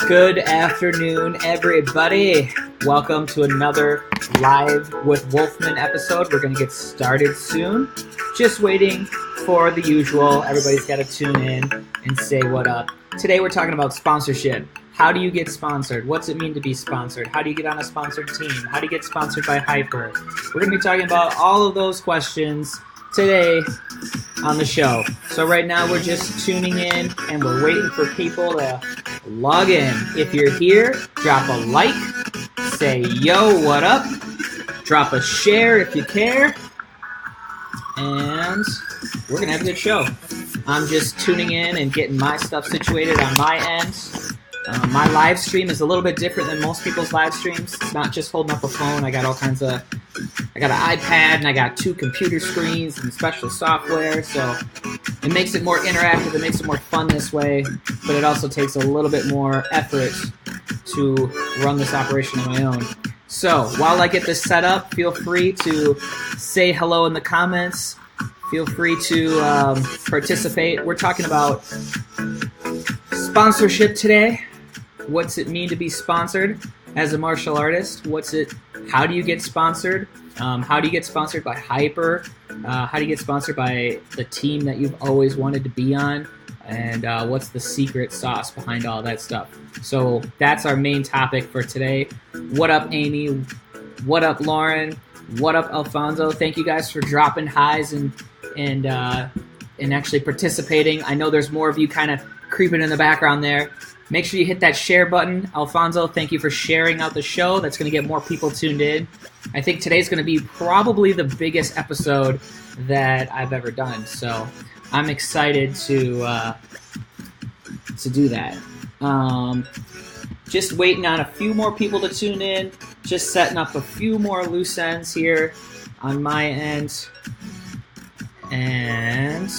Good afternoon, everybody. Welcome to another Live with Wolfman episode. We're going to get started soon. Just waiting for the usual. Everybody's got to tune in and say what up. Today we're talking about sponsorship. How do you get sponsored? What's it mean to be sponsored? How do you get on a sponsored team? How do you get sponsored by Hyper? We're going to be talking about all of those questions today on the show. So right now we're just tuning in and we're waiting for people to log in. If you're here, drop a like, say yo, what up, drop a share if you care, and we're going to have a good show. I'm just tuning in and getting my stuff situated on my end. My live stream is a little bit different than most people's live streams. It's not just holding up a phone. I got an iPad and I got 2 computer screens and special software, so it makes it more interactive, it makes it more fun this way, but it also takes a little bit more effort to run this operation on my own. So while I get this set up, feel free to say hello in the comments. Feel free to participate. We're talking about sponsorship today. What's it mean to be sponsored as a martial artist? How do you get sponsored? How do you get sponsored by Hyper? How do you get sponsored by the team that you've always wanted to be on? And what's the secret sauce behind all that stuff? So that's our main topic for today. What up, Amy? What up, Lauren? What up, Alfonso? Thank you guys for dropping highs and actually participating. I know there's more of you kind of creeping in the background there. Make sure you hit that share button. Alfonso, thank you for sharing out the show. That's going to get more people tuned in. I think today's going to be probably the biggest episode that I've ever done. So I'm excited to do that. Just waiting on a few more people to tune in. Just setting up a few more loose ends here on my end. And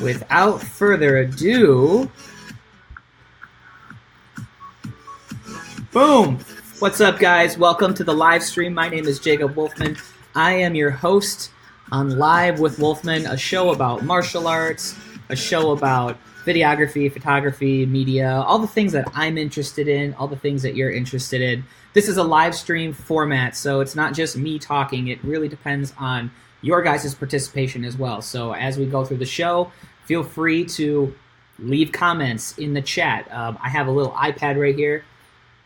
without further ado, boom! What's up, guys? Welcome to the live stream. My name is Jacob Wolfman. I am your host on Live with Wolfman, a show about martial arts, a show about videography, photography, media, all the things that I'm interested in, all the things that you're interested in. This is a live stream format, so it's not just me talking. It really depends on your guys' participation as well. So as we go through the show, feel free to leave comments in the chat. I have a little iPad right here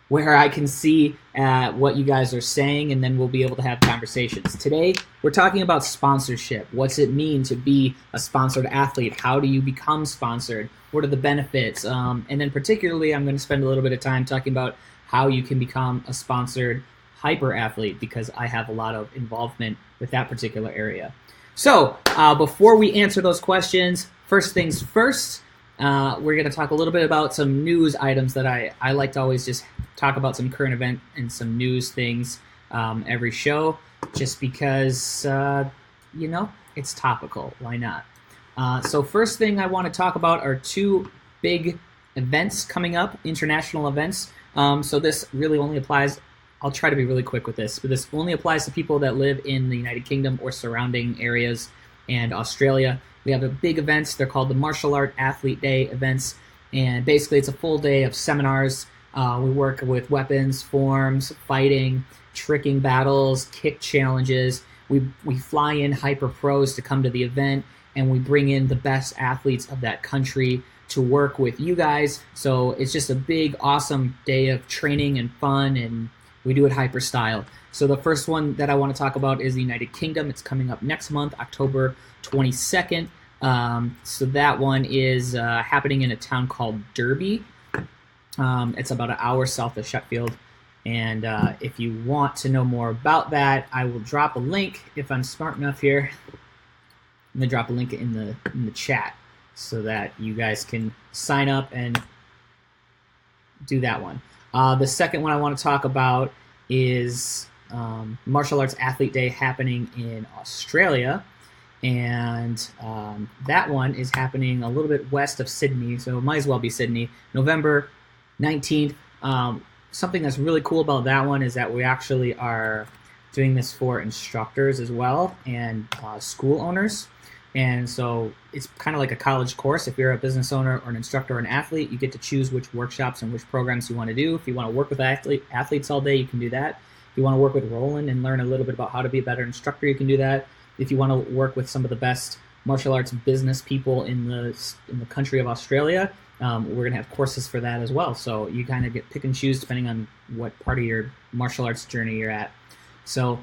where I can see what you guys are saying, and then we'll be able to have conversations. Today, we're talking about sponsorship. What's it mean to be a sponsored athlete? How do you become sponsored? What are the benefits? And then particularly, I'm going to spend a little bit of time talking about how you can become a sponsored Hyper athlete, because I have a lot of involvement with that particular area. So, before we answer those questions, first things first, we're going to talk a little bit about some news items that I like to always just talk about, some current event and some news things every show, just because, it's topical. Why not? So first thing I want to talk about are 2 big events coming up, international events. So this really only applies, I'll try to be really quick with this, but this only applies to people that live in the United Kingdom or surrounding areas and Australia. We have a big events. They're called the Martial Art Athlete Day events, and basically it's a full day of seminars. We work with weapons, forms, fighting, tricking battles, kick challenges. We fly in hyper pros to come to the event, and we bring in the best athletes of that country to work with you guys. So it's just a big, awesome day of training and fun, and we do it hyper style. So the first one that I want to talk about is the United Kingdom. It's coming up next month, October 22nd. So that one is happening in a town called Derby. It's about an hour south of Sheffield. And if you want to know more about that, I will drop a link if I'm smart enough here. I'm going to drop a link in the chat so that you guys can sign up and do that one. The second one I want to talk about is Martial Arts Athlete Day happening in Australia. And that one is happening a little bit west of Sydney, so it might as well be Sydney, November 19th. Something that's really cool about that one is that we actually are doing this for instructors as well and school owners. And so it's kind of like a college course. If you're a business owner or an instructor or an athlete, you get to choose which workshops and which programs you want to do. If you want to work with athletes all day, you can do that. If you want to work with Roland and learn a little bit about how to be a better instructor, you can do that. If you want to work with some of the best martial arts business people in the country of Australia, we're going to have courses for that as well. So you kind of get pick and choose depending on what part of your martial arts journey you're at. So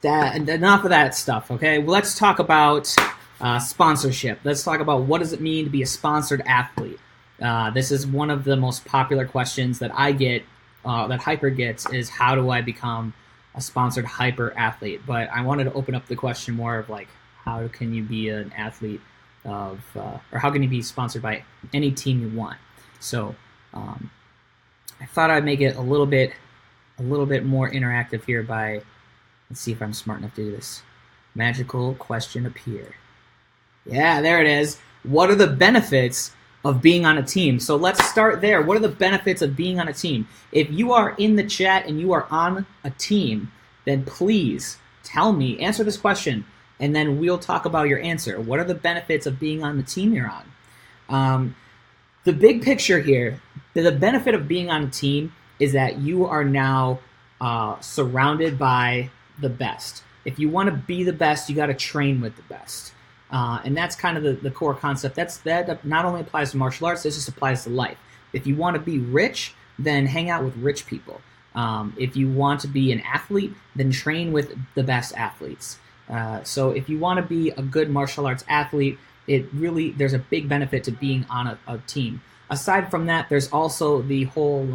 that, and enough of that stuff, okay? Well, let's talk about sponsorship. Let's talk about what does it mean to be a sponsored athlete. This is one of the most popular questions that I get, that Hyper gets, is how do I become a sponsored Hyper athlete? But I wanted to open up the question more of like, how can you be an athlete of, or how can you be sponsored by any team you want? So I thought I'd make it a little bit more interactive here by, let's see if I'm smart enough to do this. Magical question appear. Yeah, there it is. What are the benefits of being on a team? So let's start there. What are the benefits of being on a team? If you are in the chat and you are on a team, then please tell me, answer this question, and then we'll talk about your answer. What are the benefits of being on the team you're on? The big picture here, the benefit of being on a team is that you are now surrounded by the best. If you want to be the best, you got to train with the best. And that's kind of the core concept. That not only applies to martial arts, this just applies to life. If you want to be rich, then hang out with rich people. If you want to be an athlete, then train with the best athletes. So if you want to be a good martial arts athlete, there's a big benefit to being on a team. Aside from that, there's also the whole,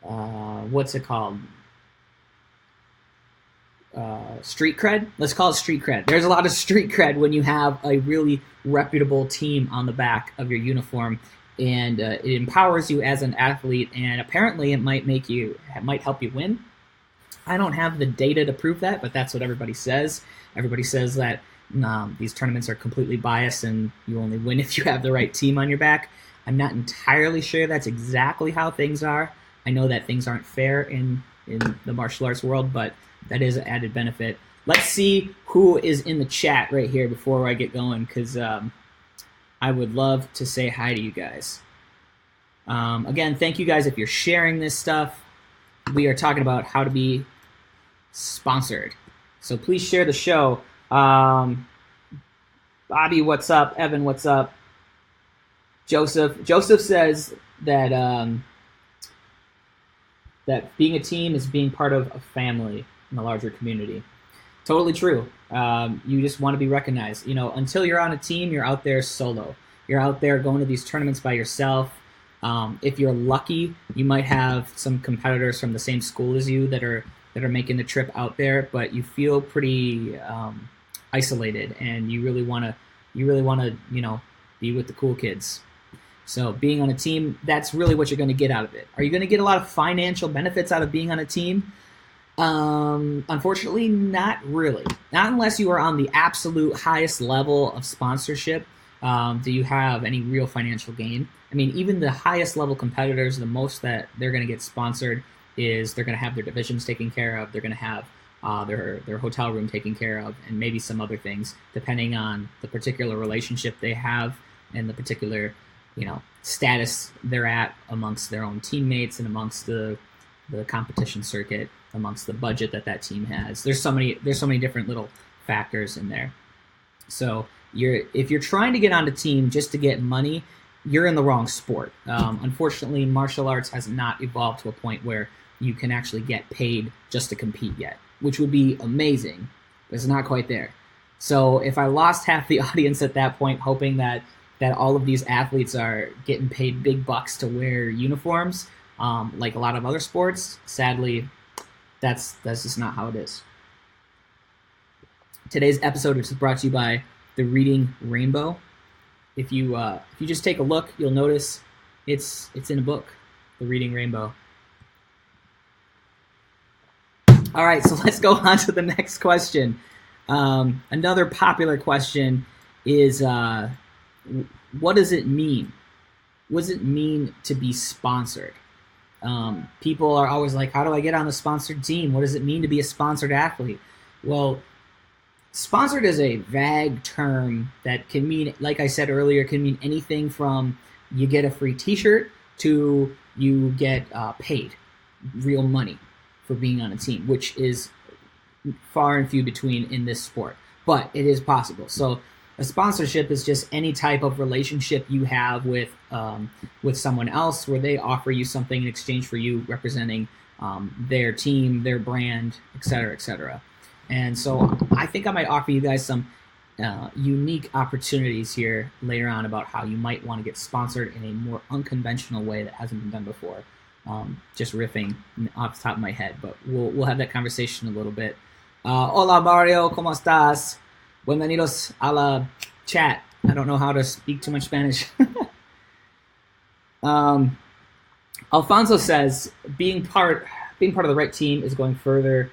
what's it called? Street cred. Let's call it street cred. There's a lot of street cred when you have a really reputable team on the back of your uniform, and it empowers you as an athlete, and apparently it might help you win. I don't have the data to prove that, but that's what everybody says. Everybody says that these tournaments are completely biased and you only win if you have the right team on your back. I'm not entirely sure that's exactly how things are. I know that things aren't fair in the martial arts world, but that is an added benefit. Let's see who is in the chat right here before I get going, because I would love to say hi to you guys. Again, thank you guys if you're sharing this stuff. We are talking about how to be sponsored. So please share the show. Bobby, what's up? Evan, what's up? Joseph says that that being a team is being part of a family in a larger community. Totally true. You just want to be recognized. You know, until you're on a team, you're out there solo. You're out there going to these tournaments by yourself. If you're lucky, you might have some competitors from the same school as you that are making the trip out there, but you feel pretty isolated, and you really want to be with the cool kids. So being on a team, that's really what you're going to get out of it. Are you going to get a lot of financial benefits out of being on a team? Unfortunately, not really. Not unless you are on the absolute highest level of sponsorship. Do you have any real financial gain? I mean, even the highest level competitors, the most that they're going to get sponsored is they're going to have their divisions taken care of. They're going to have their hotel room taken care of, and maybe some other things, depending on the particular relationship they have and the particular, status they're at amongst their own teammates and amongst the competition circuit, amongst the budget that team has. There's so many different little factors in there. So if you're trying to get on a team just to get money, you're in the wrong sport. Unfortunately, martial arts has not evolved to a point where you can actually get paid just to compete yet, which would be amazing, but it's not quite there. So if I lost half the audience at that point, hoping that all of these athletes are getting paid big bucks to wear uniforms, like a lot of other sports, sadly, that's just not how it is. Today's episode is brought to you by the Reading Rainbow. If you just take a look, you'll notice it's in a book, The Reading Rainbow. All right, so let's go on to the next question. Another popular question is, what does it mean? What does it mean to be sponsored? People are always like, how do I get on the sponsored team? What does it mean to be a sponsored athlete? Well, Sponsored is a vague term that can mean, like I said earlier, can mean anything from you get a free T-shirt to you get paid real money for being on a team, which is far and few between in this sport, but it is possible. So a sponsorship is just any type of relationship you have with someone else where they offer you something in exchange for you representing their team, their brand, et cetera, et cetera. And so I think I might offer you guys some unique opportunities here later on about how you might want to get sponsored in a more unconventional way that hasn't been done before. Just riffing off the top of my head, but we'll have that conversation a little bit. Hola Mario, ¿cómo estás? Bienvenidos a la chat. I don't know how to speak too much Spanish. Alfonso says being part of the right team is going further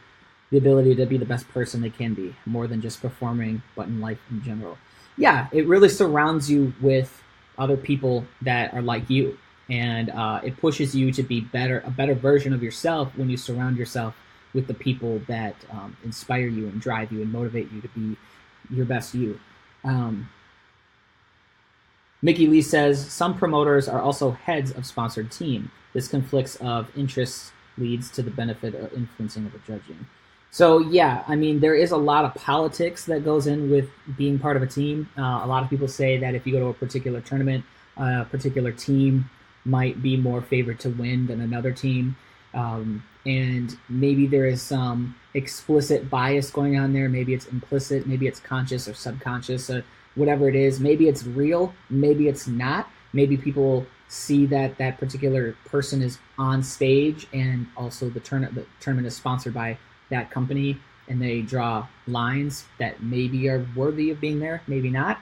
the ability to be the best person they can be, more than just performing, but in life in general. Yeah, it really surrounds you with other people that are like you, and it pushes you to be a better version of yourself when you surround yourself with the people that inspire you and drive you and motivate you to be your best you. Mickey Lee says, some promoters are also heads of sponsored team. This conflicts of interests leads to the benefit or influencing of the judging. So, yeah, I mean, there is a lot of politics that goes in with being part of a team. A lot of people say that if you go to a particular tournament, a particular team might be more favored to win than another team. And maybe there is some explicit bias going on there. Maybe it's implicit, maybe it's conscious or subconscious, whatever it is. Maybe it's real, maybe it's not. Maybe people see that that particular person is on stage and also the tournament is sponsored by that company, and they draw lines that maybe are worthy of being there, maybe not.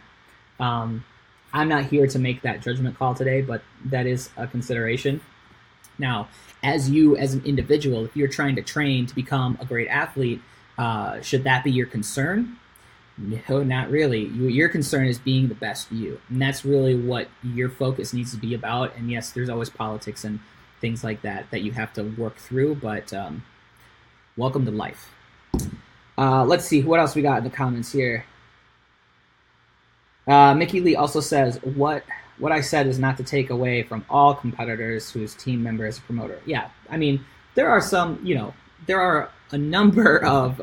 I'm not here to make that judgment call today, but that is a consideration. Now, as an individual, if you're trying to train to become a great athlete, should that be your concern? No, not really. Your concern is being the best you, and that's really what your focus needs to be about. And yes, there's always politics and things like that you have to work through, but welcome to life. Let's see what else we got in the comments here. Mickey Lee also says, what I said is not to take away from all competitors whose team member is a promoter. Yeah, I mean, there are some, there are a number of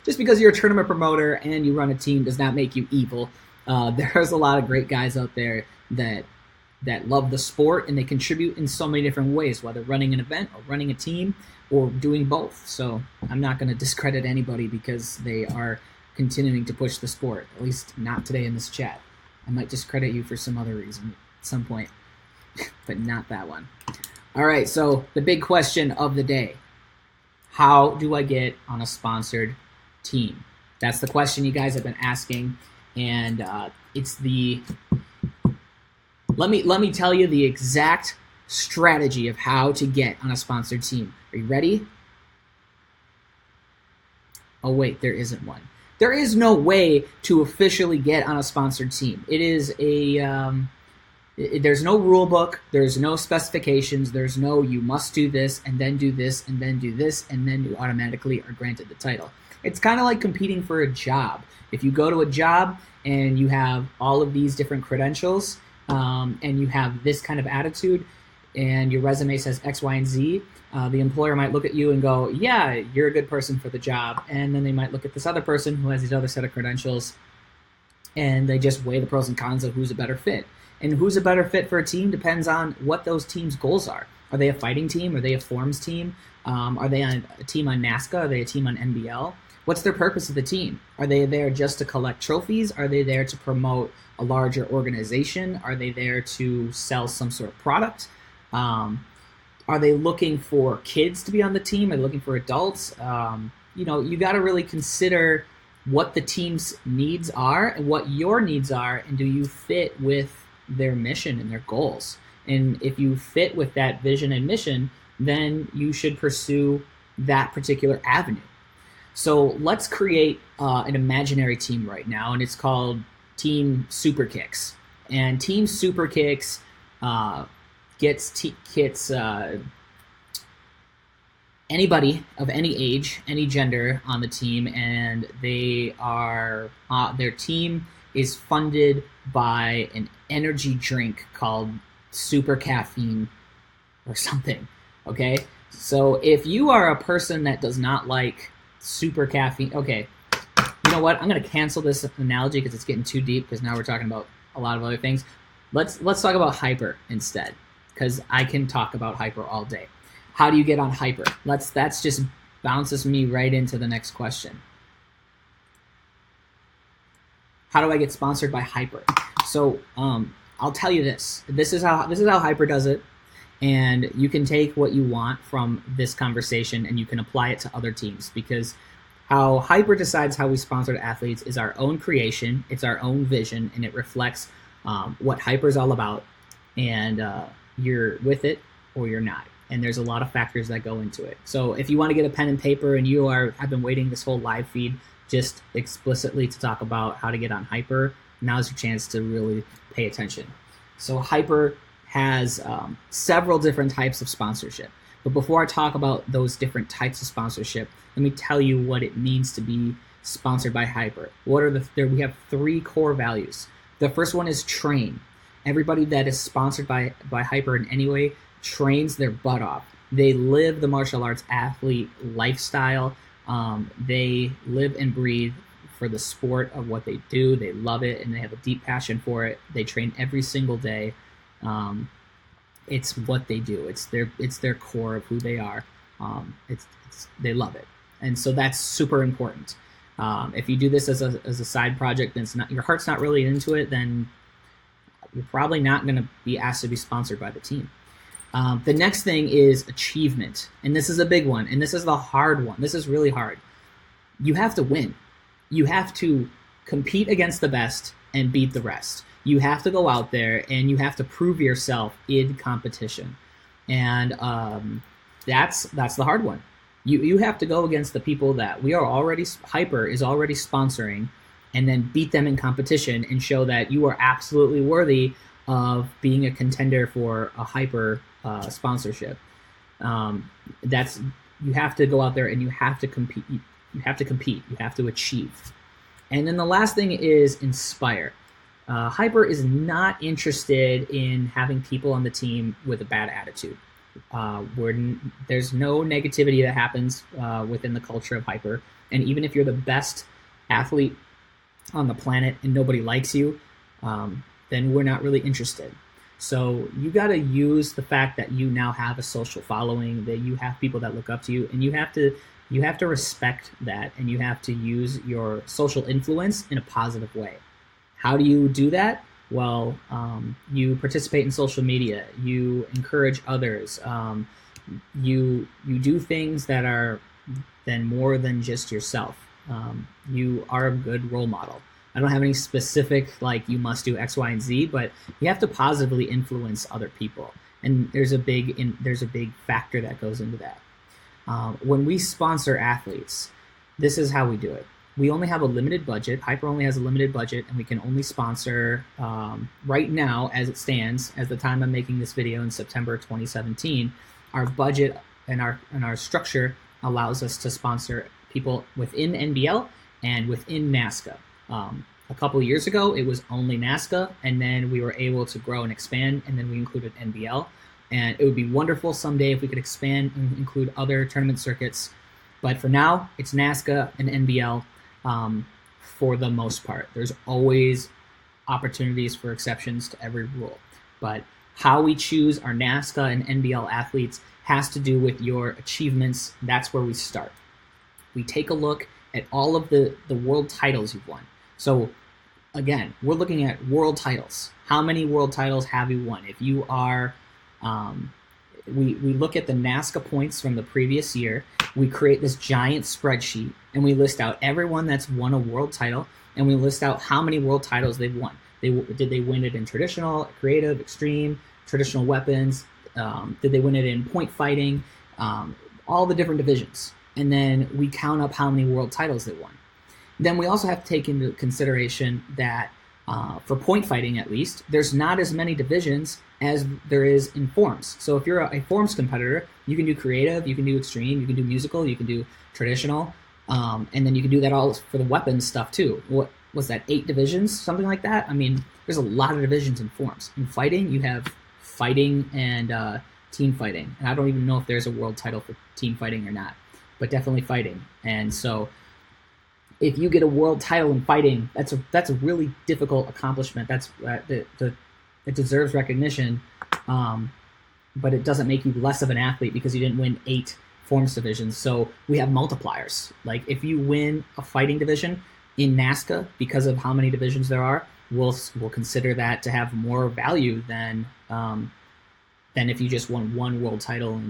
just because you're a tournament promoter and you run a team does not make you evil. There's a lot of great guys out there that love the sport, and they contribute in so many different ways, whether running an event or running a team or doing both. So I'm not going to discredit anybody because they are continuing to push the sport, at least not today in this chat. I might discredit you for some other reason at some point, but not that one. All right, so the big question of the day: how do I get on a sponsored team? That's the question you guys have been asking, and let me tell you the exact strategy of how to get on a sponsored team. Are you ready? Oh wait, there isn't one. There is no way to officially get on a sponsored team. It is there's no rule book, there's no specifications, there's no you must do this and then do this and then do this and then you automatically are granted the title. It's kind of like competing for a job. If you go to a job and you have all of these different credentials and you have this kind of attitude and your resume says X, Y, and Z, the employer might look at you and go, yeah, you're a good person for the job. And then they might look at this other person who has these other set of credentials, and they just weigh the pros and cons of who's a better fit. And who's a better fit for a team depends on what those teams' goals are. Are they a fighting team? Are they a forms team? Are they a team on NASCA? Are they a team on NBL? What's their purpose of the team? Are they there just to collect trophies? Are they there to promote a larger organization? Are they there to sell some sort of product? Are they looking for kids to be on the team? Are they looking for adults? You got to really consider what the team's needs are and what your needs are, and do you fit with their mission and their goals? And if you fit with that vision and mission, then you should pursue that particular avenue. So let's create an imaginary team right now, and it's called Team Super Kicks. And Team Super Kicks gets anybody of any age, any gender on the team, and they are their team is funded by an energy drink called Super Caffeine or something. Okay, so if you are a person that does not like Super Caffeine, okay, you know what? I'm going to cancel this analogy because it's getting too deep. Because now we're talking about a lot of other things. Let's talk about hyper instead, because I can talk about hyper all day. How do you get on hyper? That's just bounces me right into the next question. How do I get sponsored by hyper? So I'll tell you this. This is how hyper does it, and you can take what you want from this conversation and you can apply it to other teams, because how hyper decides how we sponsor athletes is our own creation. It's our own vision, and it reflects what hyper is all about. And you're with it or you're not. And there's a lot of factors that go into it. So if you want to get a pen and paper and have been waiting this whole live feed just explicitly to talk about how to get on hyper, now's your chance to really pay attention. So hyper has several different types of sponsorship. But before I talk about those different types of sponsorship, let me tell you what it means to be sponsored by hyper. We have 3 core values. The first one is train. Everybody that is sponsored by hyper in any way trains their butt off. They live the martial arts athlete lifestyle. They live and breathe for the sport of what they do. They love it and they have a deep passion for it. They train every single day. It's what they do. It's their core of who they are. They love it, and so that's super important. If you do this as a side project, then your heart's not really into it, then you're probably not going to be asked to be sponsored by the team. The next thing is achievement, and this is a big one, and this is the hard one. This is really hard. You have to win. You have to compete against the best and beat the rest. You have to go out there and you have to prove yourself in competition, and that's the hard one. You have to go against the people that hyper is already sponsoring, and then beat them in competition and show that you are absolutely worthy of being a contender for a hyper sponsorship. You have to go out there and you have to compete. You have to achieve. And then the last thing is inspire. Hyper is not interested in having people on the team with a bad attitude. There's no negativity that happens within the culture of hyper. And even if you're the best athlete on the planet and nobody likes you, then we're not really interested. So you got to use the fact that you now have a social following, that you have people that look up to you, and you have to respect that, and you have to use your social influence in a positive way. How do you do that? Well, you participate in social media, you encourage others, you do things that are then more than just yourself. You are a good role model. I don't have any specific, you must do X, Y, and Z, but you have to positively influence other people. And there's a big factor that goes into that. When we sponsor athletes, this is how we do it. We only have a limited budget. Hyper only has a limited budget, and we can only sponsor right now, as it stands, as the time I'm making this video in September 2017. Our budget and our structure allows us to sponsor people within NBL and within NASCA. A couple of years ago, it was only NASCA, and then we were able to grow and expand, and then we included NBL. And it would be wonderful someday if we could expand and include other tournament circuits. But for now, it's NASCA and NBL for the most part. There's always opportunities for exceptions to every rule. But how we choose our NASCA and NBL athletes has to do with your achievements. That's where we start. We take a look at all of the world titles you've won. So again, we're looking at world titles. How many world titles have you won? If you are, we look at the NASCA points from the previous year. We create this giant spreadsheet and we list out everyone that's won a world title, and we list out how many world titles they've won. Did they win it in traditional, creative, extreme, traditional weapons? Did they win it in point fighting? All the different divisions. And then we count up how many world titles they won. Then we also have to take into consideration that for point fighting at least, there's not as many divisions as there is in forms. So if you're a forms competitor, you can do creative, you can do extreme, you can do musical, you can do traditional, and then you can do that all for the weapons stuff too. What was that, 8 divisions, something like that? I mean, there's a lot of divisions in forms. In fighting, you have fighting and team fighting, and I don't even know if there's a world title for team fighting or not, but definitely fighting. And so if you get a world title in fighting, that's a really difficult accomplishment. It deserves recognition, but it doesn't make you less of an athlete because you didn't win 8 forms divisions. So we have multipliers. Like if you win a fighting division in NASCA, because of how many divisions there are, we'll consider that to have more value than if you just won 1 world title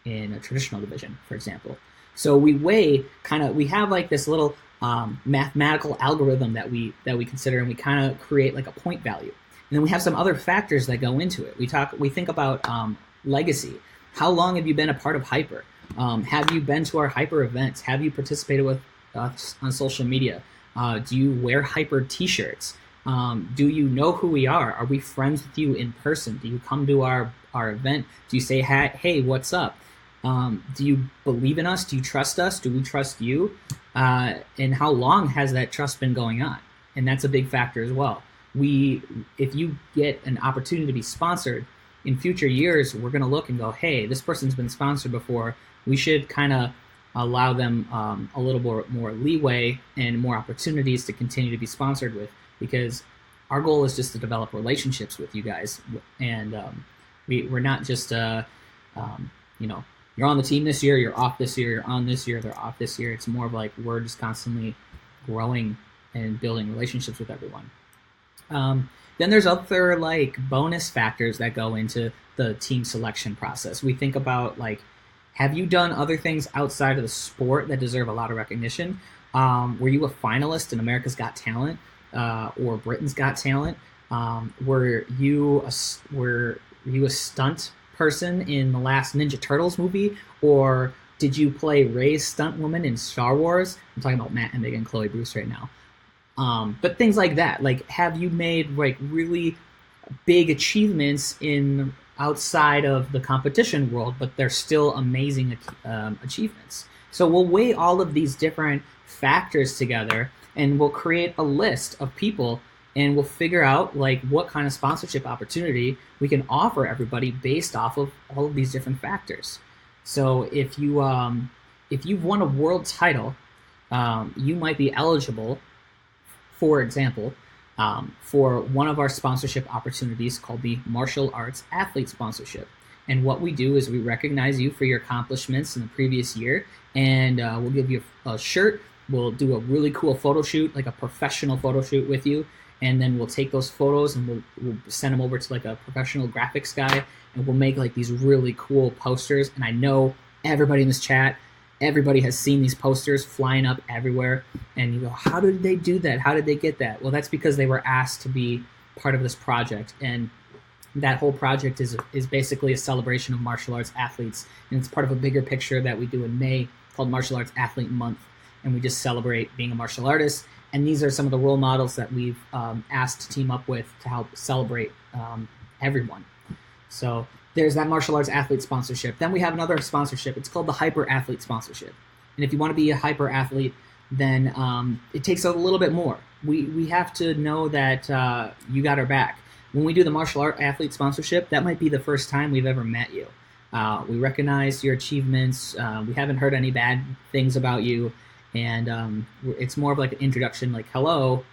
in a traditional division, for example. So we have like this little mathematical algorithm that we consider, and we kind of create like a point value. And then we have some other factors that go into it. We think about legacy. How long have you been a part of Hyper? Have you been to our Hyper events? Have you participated with us on social media? Do you wear Hyper t-shirts? Do you know who we are? Are we friends with you in person? Do you come to our event? Do you say, hey, what's up? Do you believe in us? Do you trust us? Do we trust you? And how long has that trust been going on? And that's a big factor as well. If you get an opportunity to be sponsored in future years, we're going to look and go, hey, this person's been sponsored before. We should kind of allow them a little more leeway and more opportunities to continue to be sponsored with, because our goal is just to develop relationships with you guys. And we're not just, you're on the team this year, you're off this year, you're on this year, they're off this year. It's more of like we're just constantly growing and building relationships with everyone. Then there's other like bonus factors that go into the team selection process. We think about like, have you done other things outside of the sport that deserve a lot of recognition? Were you a finalist in America's Got Talent or Britain's Got Talent? Were you a stunt person in the last Ninja Turtles movie, or did you play Rey's stunt woman in Star Wars? I'm talking about Matt Emig and Chloe Bruce right now. But things like that, like have you made like really big achievements in outside of the competition world, but they're still amazing achievements. So we'll weigh all of these different factors together, and we'll create a list of people, and we'll figure out like what kind of sponsorship opportunity we can offer everybody based off of all of these different factors. So if you've won a world title, you might be eligible, for example, for one of our sponsorship opportunities called the Martial Arts Athlete Sponsorship. And what we do is we recognize you for your accomplishments in the previous year, and we'll give you a shirt. We'll do a really cool photo shoot, like a professional photo shoot with you, and then we'll take those photos and we'll send them over to like a professional graphics guy, and we'll make like these really cool posters. And I know everybody in this chat, everybody has seen these posters flying up everywhere, and you go, how did they do that? How did they get that? Well, that's because they were asked to be part of this project, and that whole project is basically a celebration of martial arts athletes, and it's part of a bigger picture that we do in May called Martial Arts Athlete Month, and we just celebrate being a martial artist. And these are some of the role models that we've asked to team up with to help celebrate everyone. So there's that Martial Arts Athlete Sponsorship. Then we have another sponsorship. It's called the Hyper Athlete Sponsorship. And if you want to be a hyper athlete, then it takes a little bit more. We have to know that you got our back. When we do the Martial Art Athlete Sponsorship, that might be the first time we've ever met you. We recognize your achievements. We haven't heard any bad things about you. And it's more of like an introduction, like, hello,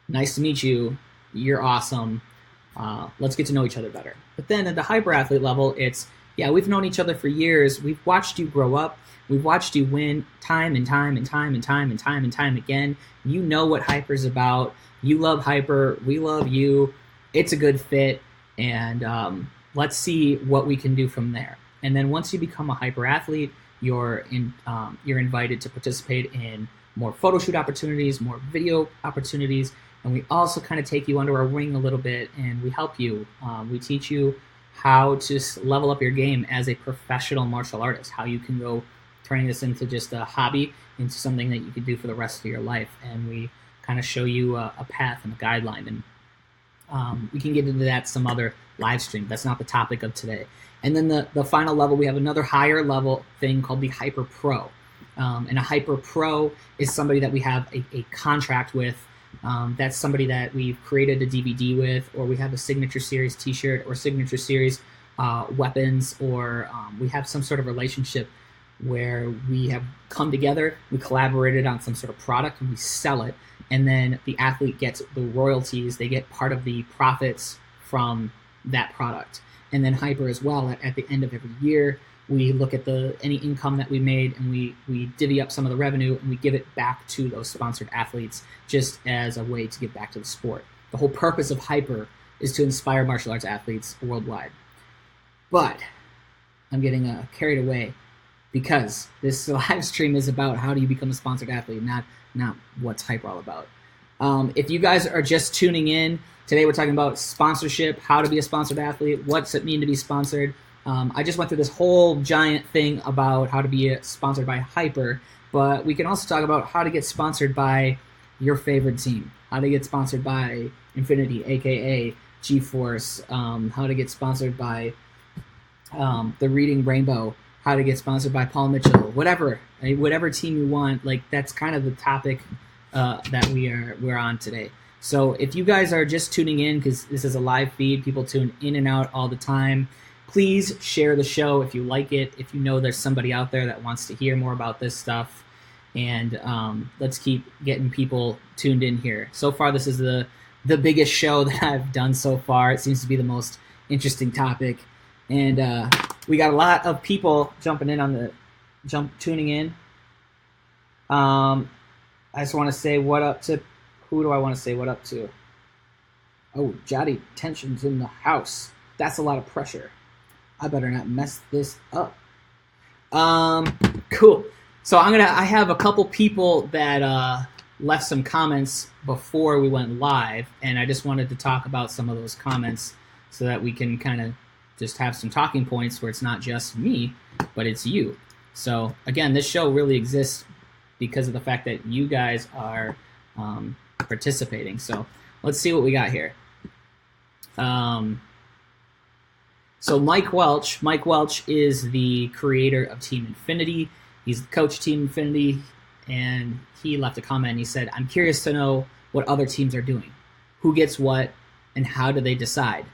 nice to meet you. You're awesome. Let's get to know each other better. But then at the hyper athlete level, it's, yeah, we've known each other for years. We've watched you grow up. We've watched you win time and time and time and time and time and time again. You know what hyper's about. You love hyper. We love you. It's a good fit. And let's see what we can do from there. And then once you become a hyper athlete, you're invited to participate in more photo shoot opportunities, more video opportunities, and we also kind of take you under our wing a little bit, and we help you. We teach you how to level up your game as a professional martial artist, how you can go turning this into just a hobby into something that you can do for the rest of your life. And we kind of show you a path and a guideline. And We can get into that some other live stream. That's not the topic of today. And then the final level, we have another higher level thing called the Hyper Pro. And a Hyper Pro is somebody that we have a contract with. That's somebody that we've created a DVD with, or we have a Signature Series t-shirt or Signature Series weapons, or we have some sort of relationship where we have come together, we collaborated on some sort of product, and we sell it. And then the athlete gets the royalties. They get part of the profits from that product. And then Hyper as well, at the end of every year, we look at any income that we made, and we divvy up some of the revenue, and we give it back to those sponsored athletes just as a way to give back to the sport. The whole purpose of Hyper is to inspire martial arts athletes worldwide. But I'm getting carried away, because this live stream is about how do you become a sponsored athlete, not what's Hyper all about. If you guys are just tuning in, today we're talking about sponsorship, how to be a sponsored athlete, what's it mean to be sponsored. I just went through this whole giant thing about how to be sponsored by Hyper, but we can also talk about how to get sponsored by your favorite team, how to get sponsored by Infinity, aka G-Force, how to get sponsored by the Reading Rainbow, how to get sponsored by Paul Mitchell, whatever team you want. Like, that's kind of the topic that we're on today. So if you guys are just tuning in, because this is a live feed, people tune in and out all the time, please share the show if you like it, if you know there's somebody out there that wants to hear more about this stuff. And let's keep getting people tuned in here. So far, this is the biggest show that I've done so far. It seems to be the most interesting topic. And we got a lot of people tuning in. I just want to say what up to, who do I want to say what up to? Oh, Jotty, tensions in the house. That's a lot of pressure. I better not mess this up. Cool. So I have a couple people that left some comments before we went live, and I just wanted to talk about some of those comments so that we can kind of just have some talking points where it's not just me, but it's you. So again, this show really exists because of the fact that you guys are participating. So let's see what we got here. So Mike Welch is the creator of Team Infinity. He's the coach of Team Infinity, and he left a comment. He said, "I'm curious to know what other teams are doing. Who gets what, and how do they decide?"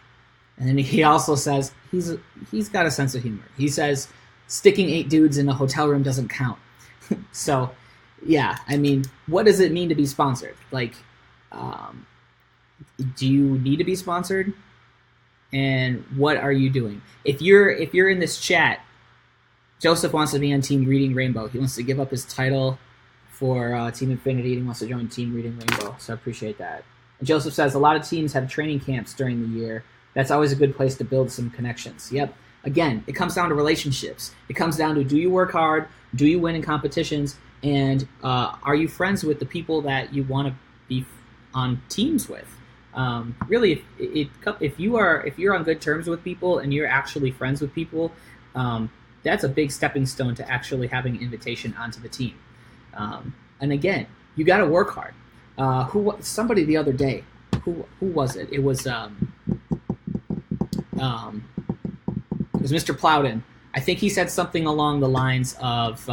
And then he also says he's got a sense of humor. He says, "Sticking 8 dudes in a hotel room doesn't count." So, yeah, I mean, what does it mean to be sponsored? Like, do you need to be sponsored? And what are you doing? If you're in this chat, Joseph wants to be on Team Reading Rainbow. He wants to give up his title for Team Infinity, and he wants to join Team Reading Rainbow. So I appreciate that. And Joseph says, a lot of teams have training camps during the year. That's always a good place to build some connections. Yep. Again, it comes down to relationships. It comes down to, do you work hard? Do you win in competitions? And are you friends with the people that you want to be on teams with? Really, if you're on good terms with people and you're actually friends with people, that's a big stepping stone to actually having an invitation onto the team. And again, you got to work hard. Somebody the other day, who was it? It was Mr. Plowden. I think he said something along the lines of,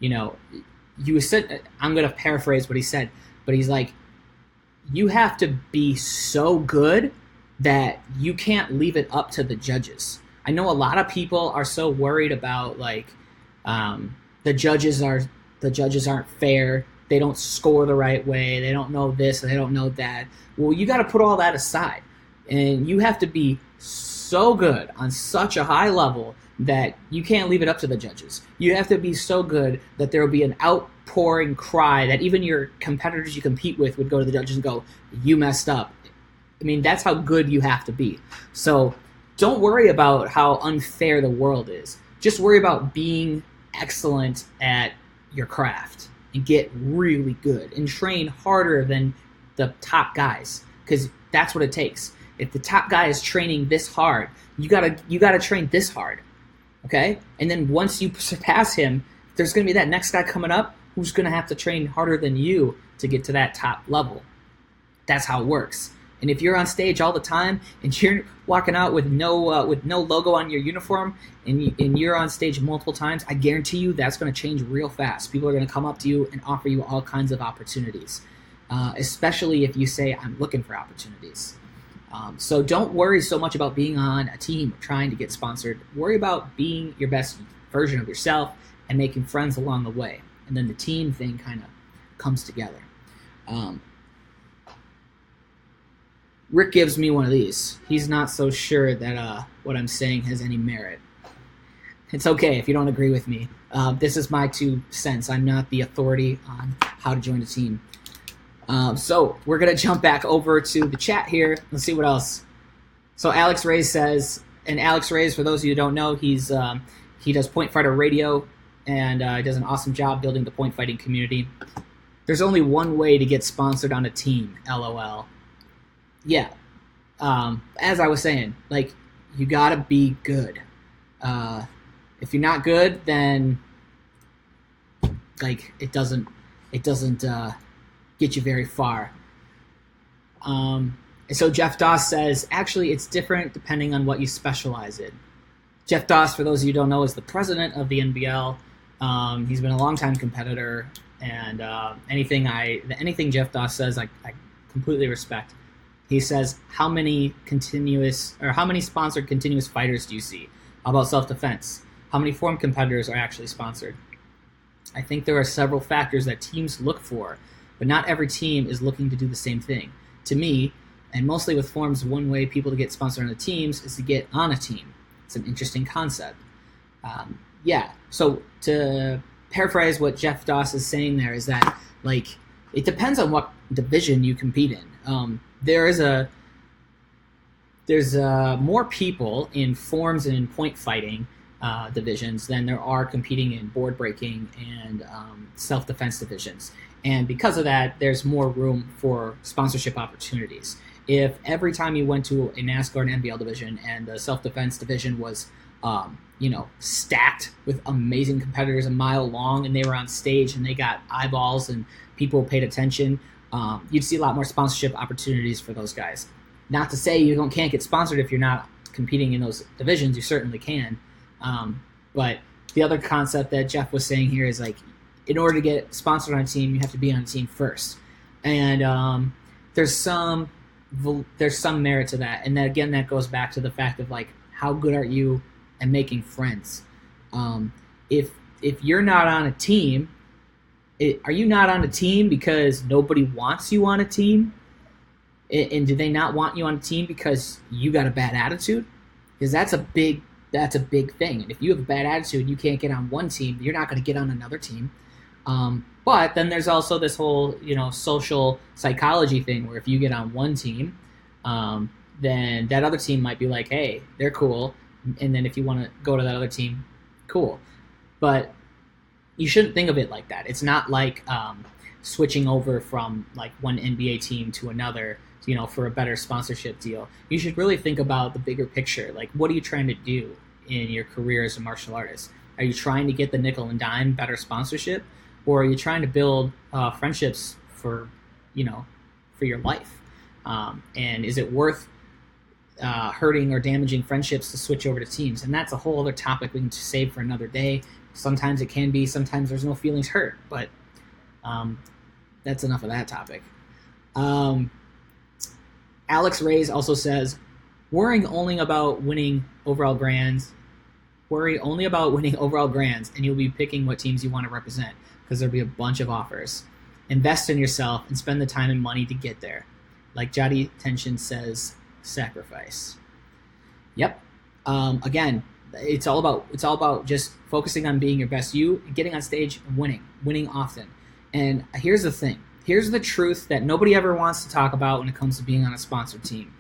you said, I'm going to paraphrase what he said, but he's like, you have to be so good that you can't leave it up to the judges. I know a lot of people are so worried about the judges aren't fair. They don't score the right way. They don't know this. They don't know that. Well, you got to put all that aside, and you have to be so good on such a high level that you can't leave it up to the judges. You have to be so good that there will be an outpouring cry that even your competitors you compete with would go to the judges and go, "You messed up." I mean, that's how good you have to be. So don't worry about how unfair the world is. Just worry about being excellent at your craft and get really good and train harder than the top guys, because that's what it takes. If the top guy is training this hard, you gotta train this hard, okay? And then once you surpass him, there's gonna be that next guy coming up who's gonna have to train harder than you to get to that top level. That's how it works. And if you're on stage all the time and you're walking out with no logo on your uniform and you're on stage multiple times, I guarantee you that's going to change real fast. People are going to come up to you and offer you all kinds of opportunities, especially if you say, I'm looking for opportunities. So don't worry so much about being on a team or trying to get sponsored. Worry about being your best version of yourself and making friends along the way. And then the team thing kind of comes together. Rick gives me one of these. He's not so sure that what I'm saying has any merit. It's okay if you don't agree with me. This is my 2 cents. I'm not the authority on how to join a team. So we're going to jump back over to the chat here. Let's see what else. So Alex Reyes says, and Alex Reyes, for those of you who don't know, he does Point Fighter Radio, and he does an awesome job building the point fighting community. There's only one way to get sponsored on a team, LOL. Yeah. As I was saying, like, you gotta be good. If you're not good, then like it doesn't get you very far. And so Jeff Doss says, actually, it's different depending on what you specialize in. Jeff Doss, for those of you who don't know, is the president of the NBL. He's been a longtime competitor, and anything Jeff Doss says, I completely respect. He says, how many sponsored continuous fighters do you see? How about self-defense? How many form competitors are actually sponsored? I think there are several factors that teams look for, but not every team is looking to do the same thing. To me, and mostly with forms, one way people to get sponsored on the teams is to get on a team. It's an interesting concept. So to paraphrase what Jeff Doss is saying there is that, like, it depends on what division you compete in. There's more people in forms and in point fighting divisions than there are competing in board breaking and self-defense divisions. And because of that, there's more room for sponsorship opportunities. If every time you went to a NASCAR and NBL division and the self-defense division was stacked with amazing competitors a mile long, and they were on stage and they got eyeballs and people paid attention, you'd see a lot more sponsorship opportunities for those guys. Not to say you can't get sponsored if you're not competing in those divisions. You certainly can. But the other concept that Jeff was saying here is, like, in order to get sponsored on a team, you have to be on a team first. And there's some merit to that. And that, again, that goes back to the fact of, like, how good are you at making friends? If you're not on a team, are you not on a team because nobody wants you on a team? And do they not want you on a team because you got a bad attitude? Because that's a big thing. And if you have a bad attitude, you can't get on one team, you're not going to get on another team. But then there's also this whole, social psychology thing where if you get on one team, then that other team might be like, hey, they're cool. And then if you want to go to that other team, cool. But you shouldn't think of it like that. It's not like switching over from like one NBA team to another, for a better sponsorship deal. You should really think about the bigger picture. Like, what are you trying to do in your career as a martial artist? Are you trying to get the nickel and dime better sponsorship, or are you trying to build friendships for your life? And is it worth hurting or damaging friendships to switch over to teams? And that's a whole other topic we can save for another day. Sometimes it can be, sometimes there's no feelings hurt, but that's enough of that topic. Alex Reyes also says, worrying only about winning overall grands, and you'll be picking what teams you want to represent, because there'll be a bunch of offers. Invest in yourself and spend the time and money to get there. Like Jadi Tenshin says, sacrifice. Yep. Again, it's all about just focusing on being your best you, getting on stage and winning often. And here's the thing. Here's the truth that nobody ever wants to talk about when it comes to being on a sponsored team.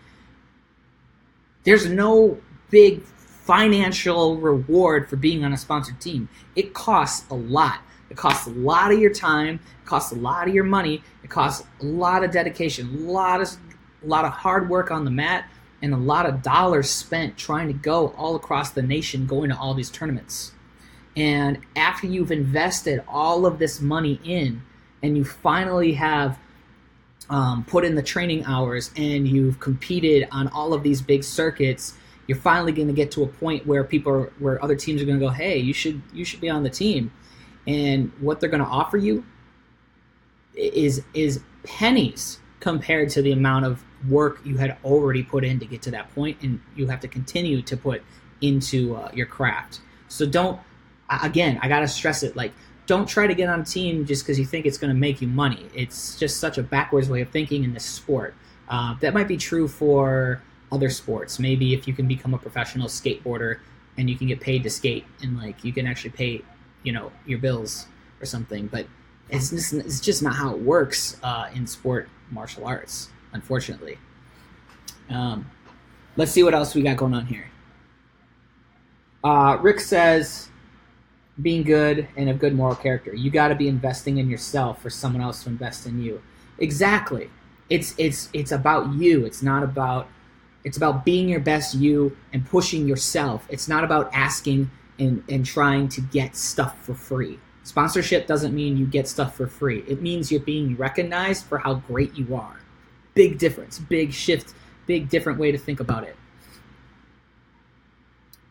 There's no big financial reward for being on a sponsored team. It costs a lot. It costs a lot of your time. It costs a lot of your money. It costs a lot of dedication, a lot of hard work on the mat, and a lot of dollars spent trying to go all across the nation, going to all these tournaments. And after you've invested all of this money in, and you finally have put in the training hours and you've competed on all of these big circuits, you're finally going to get to a point where where other teams are going to go, hey, you should be on the team. And what they're going to offer you is pennies compared to the amount of work you had already put in to get to that point, and you have to continue to put into your craft. So I got to stress it, like, don't try to get on a team just because you think it's going to make you money. It's just such a backwards way of thinking in this sport. That might be true for other sports. Maybe if you can become a professional skateboarder and you can get paid to skate and like you can actually pay, your bills or something. But it's just not how it works in sport martial arts, unfortunately. Let's see what else we got going on here. Rick says, being good and of good moral character. You got to be investing in yourself for someone else to invest in you. Exactly. It's about you. It's about being your best you and pushing yourself. It's not about asking and trying to get stuff for free. Sponsorship doesn't mean you get stuff for free. It means you're being recognized for how great you are. Big difference, big shift, big different way to think about it.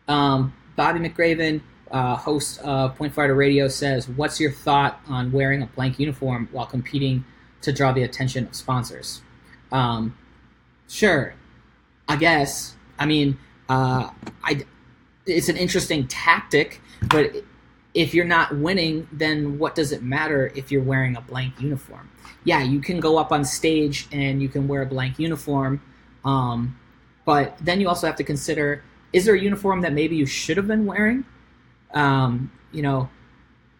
Bobby McRaven, host of Point Fighter Radio, says, what's your thought on wearing a blank uniform while competing to draw the attention of sponsors? Sure, I guess. I mean, it's an interesting tactic, but if you're not winning, then what does it matter if you're wearing a blank uniform? Yeah, you can go up on stage and you can wear a blank uniform, but then you also have to consider, is there a uniform that maybe you should have been wearing?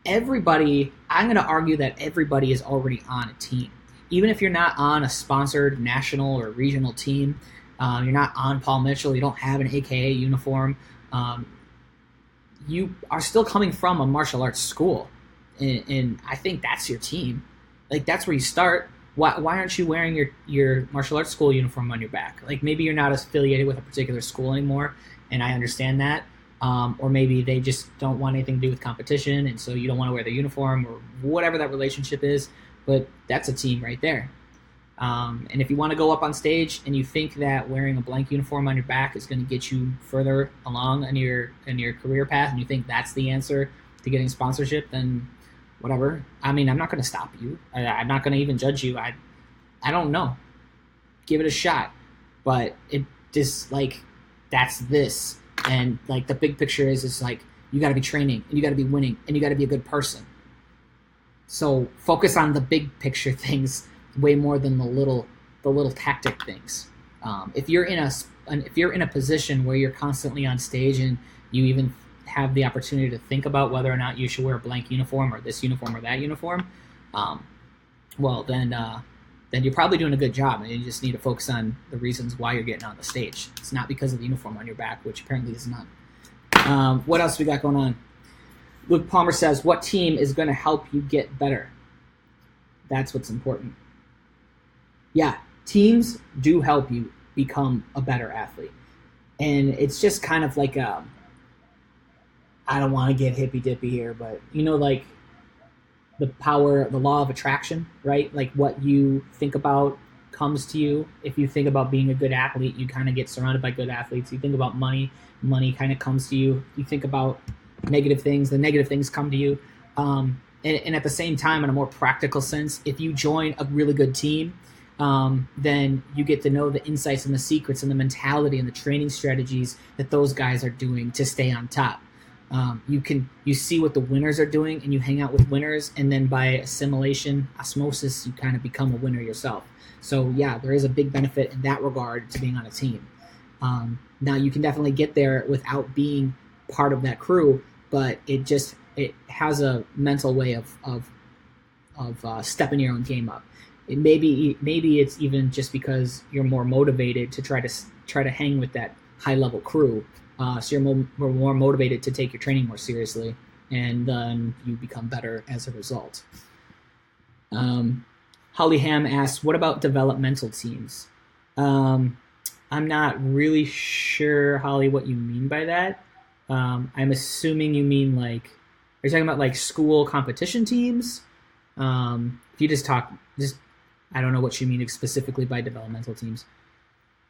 Everybody, I'm going to argue that everybody is already on a team. Even if you're not on a sponsored national or regional team, you're not on Paul Mitchell, you don't have an AKA uniform, you are still coming from a martial arts school. And I think that's your team. Like, that's where you start. Why aren't you wearing your martial arts school uniform on your back? Like, maybe you're not affiliated with a particular school anymore, and I understand that. Or maybe they just don't want anything to do with competition, and so you don't want to wear the uniform or whatever that relationship is. But that's a team right there. And if you want to go up on stage and you think that wearing a blank uniform on your back is going to get you further along in your career path, and you think that's the answer to getting sponsorship, then whatever. I mean, I'm not going to stop you. I'm not going to even judge you. I don't know. Give it a shot. But it just, like, that's this. And, like, the big picture is like, you got to be training, and you got to be winning, and you got to be a good person. So focus on the big picture things way more than the little tactic things. If you're in a position where you're constantly on stage and you even have the opportunity to think about whether or not you should wear a blank uniform or this uniform or that uniform, well then you're probably doing a good job, and you just need to focus on the reasons why you're getting on the stage. It's not because of the uniform on your back, which apparently is none. What else we got going on? Luke Palmer says, what team is going to help you get better? That's what's important. Yeah, teams do help you become a better athlete. And it's just kind of like I don't want to get hippy-dippy here, but like the law of attraction, right? Like what you think about comes to you. If you think about being a good athlete, you kind of get surrounded by good athletes. You think about money kind of comes to you. You think about negative things, the negative things come to you. And at the same time, in a more practical sense, if you join a really good team, then you get to know the insights and the secrets and the mentality and the training strategies that those guys are doing to stay on top. You see what the winners are doing, and you hang out with winners, and then by assimilation, osmosis, you kind of become a winner yourself. So yeah, there is a big benefit in that regard to being on a team. Now you can definitely get there without being part of that crew, but it has a mental way of stepping your own game up. Maybe it's even just because you're more motivated to try to hang with that high level crew. So you're more motivated to take your training more seriously, and then you become better as a result. Holly Ham asks, what about developmental teams? I'm not really sure, Holly, what you mean by that. I'm assuming you mean are you talking about like school competition teams? If you just I don't know what you mean specifically by developmental teams.